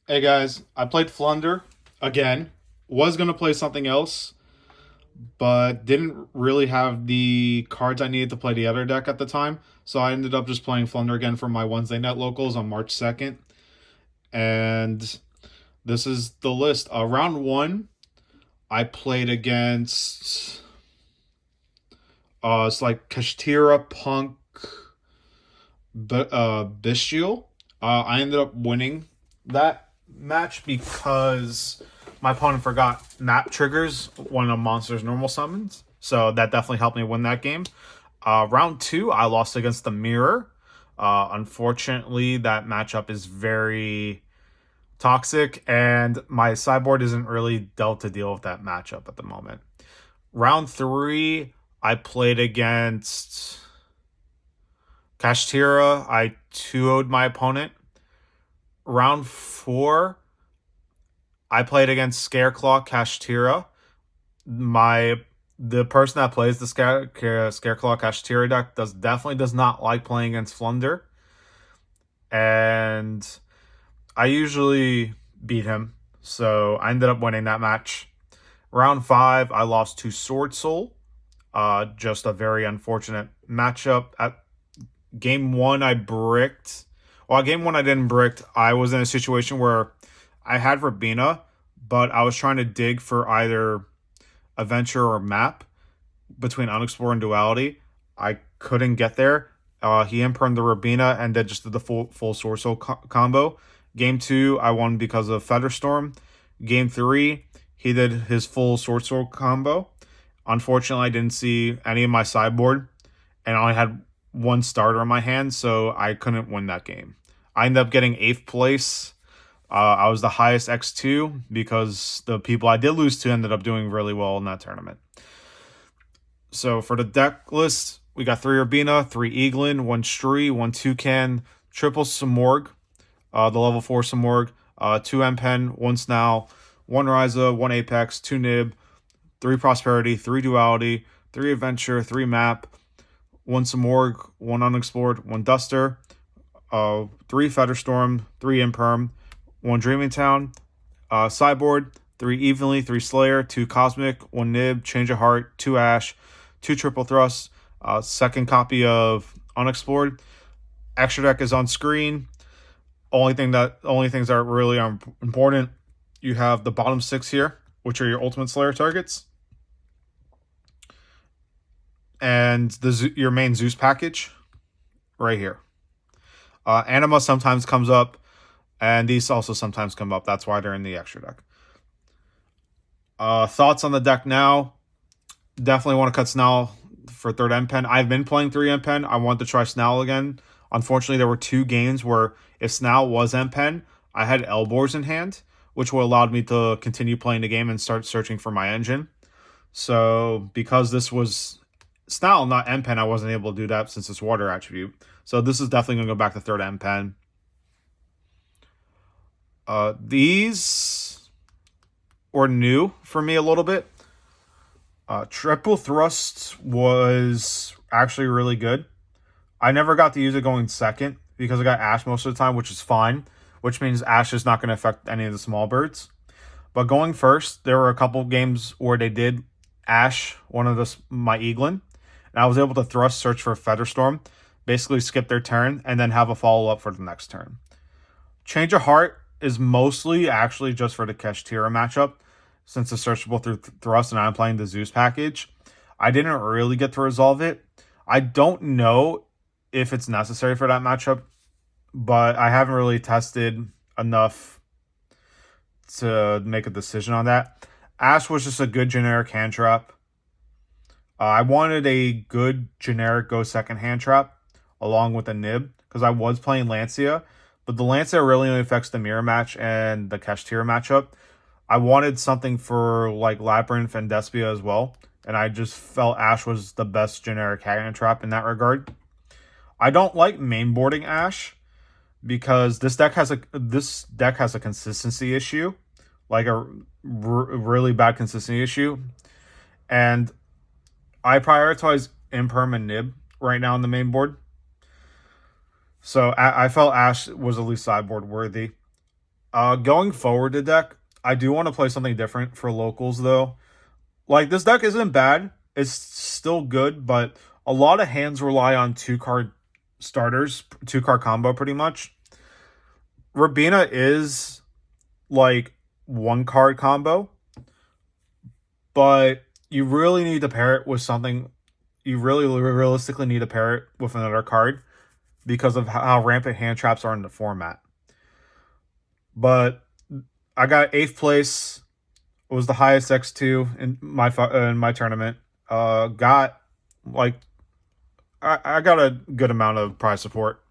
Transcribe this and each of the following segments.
Hey guys, I played Flunder again. Was gonna play something else, but didn't really have the cards I needed to play the other deck at the time. So I ended up just playing Flunder again for my Wednesday night locals on March 2nd. And this is the list. Round one, I played against it's like Kashtira Punk Bestial. I ended up winning that match because my opponent forgot map triggers when a monster's normal summons. So that definitely helped me win that game. Round two, I lost against the Mirror. Unfortunately, that matchup is very toxic, and my sideboard isn't really dealt to deal with that matchup at the moment. Round three, I played against Kashtira. I 2-0'd my opponent. Round four, I played against Scareclaw Kashtira. The person that plays the Scareclaw Kashtira deck definitely does not like playing against Flunder, and I usually beat him, so I ended up winning that match. Round five, I lost to Sword Soul. Just a very unfortunate matchup. At game one, I bricked. Well, game one, I didn't brick. I was in a situation where I had Rabina, but I was trying to dig for either adventure or map between unexplored and duality. I couldn't get there. He impermed the Rabina and then just did the full Sword Soul combo. Game two, I won because of Featherstorm. Game three, he did his full Sword Soul combo. Unfortunately, I didn't see any of my sideboard, and I only had one starter in my hand, so I couldn't win that game. I ended up getting 8th place. I was the highest X2 because the people I did lose to ended up doing really well in that tournament. So for the deck list, we got 3 Urbina, 3 Eaglin, 1 Stree, 1 Toucan, triple Samorg, the level 4 Samorg, 2 Empen, 1 Snarl, 1 Ryza, 1 Apex, 2 Nib, 3 Prosperity, 3 Duality, 3 Adventure, 3 Map, 1 Samorg, 1 Unexplored, 1 Duster, 3 Featherstorm, 3 Imperm, 1 Dreaming Town, sideboard, 3 Evenly, 3 Slayer, 2 Cosmic, 1 Nib, Change of Heart, 2 Ash, 2 Triple Thrust, second copy of Unexplored. Extra deck is on screen. Only things that are really important, you have the bottom 6 here, which are your Ultimate Slayer targets, and your main Zeus package right here. Anima sometimes comes up, and these also sometimes come up. That's why they're in the extra deck. Thoughts on the deck now? Definitely want to cut Snell for 3rd Empen. I've been playing 3 Empen. I want to try Snell again. Unfortunately, there were 2 games where if Snell was Empen, I had Elbors in hand, which would allowed me to continue playing the game and start searching for my engine. So because this was Snell, not Empen, I wasn't able to do that since it's water attribute. So this is definitely going to go back to 3rd Empen. These were new for me a little bit. Triple Thrust was actually really good. I never got to use it going second because I got Ash most of the time, which is fine, which means Ash is not going to affect any of the small birds. But going first, there were a couple games where they did Ash, one of my Eaglin, and I was able to Thrust search for Featherstorm, basically skip their turn, and then have a follow-up for the next turn. Change of Heart is mostly actually just for the Kashtira matchup, since it's searchable through Thrust and I'm playing the Zeus package. I didn't really get to resolve it. I don't know if it's necessary for that matchup, but I haven't really tested enough to make a decision on that. Ash was just a good generic hand trap. I wanted a good generic go second hand trap along with a nib because I was playing Lancia, but the Lancia really only affects the mirror match and the Kashtira matchup. I wanted something for like Labyrinth and Despia as well, and I just felt Ash was the best generic hand trap in that regard. I don't like mainboarding Ash because this deck has a consistency issue, like a really bad consistency issue, and I prioritize Imperm and Nib right now on the main board. So I felt Ash was at least sideboard worthy. Going forward to deck, I do want to play something different for locals though. Like this deck isn't bad. It's still good, but a lot of hands rely on 2 card starters, 2 card combo pretty much. Rabina is like 1 card combo, but you really need to pair it with something. You really realistically need to pair it with another card because of how rampant hand traps are in the format. But I got 8th place. It was the highest X2 in my tournament. Got like I got a good amount of prize support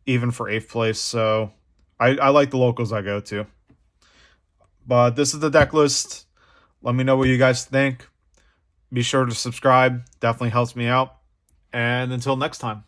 even for 8th place. So I like the locals I go to. But this is the deck list. Let me know what you guys think. Be sure to subscribe. Definitely helps me out. And until next time.